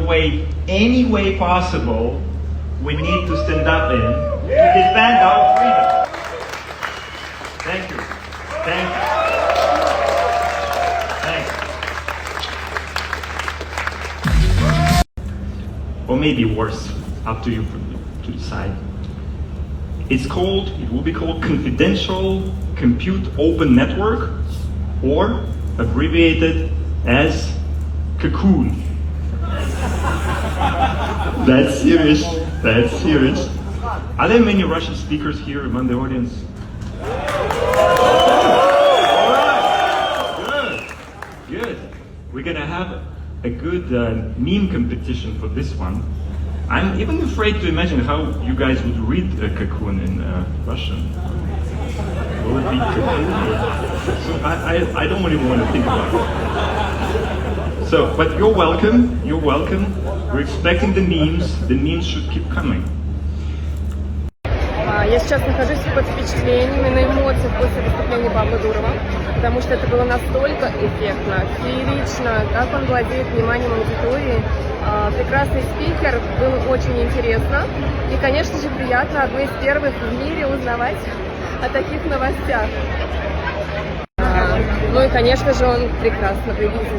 way, any way possible, we need to stand up in to defend our freedom. Thank you. Thank you. Thanks. Or maybe worse, up to you to decide. It will be called Confidential Compute Open Network, or abbreviated as Cocoon. That's serious. That's serious. Are there many Russian speakers here among the audience? All right. Good. We're gonna have a good meme competition for this one. I'm even afraid to imagine how you guys would read a cocoon in Russian. Will it be cocoon? So I don't even want to think about it. So, but you're welcome. You're welcome. We're expecting the memes. The memes should keep coming. Я сейчас нахожусь под впечатлениями, на эмоциях после выступления папы Дурова, потому что это было настолько эффектно, феерично, как он владеет вниманием аудитории. Прекрасный спикер, было очень интересно. И, конечно же, приятно одной из первых в мире узнавать о таких новостях. Ну и, конечно же, он прекрасно выглядит.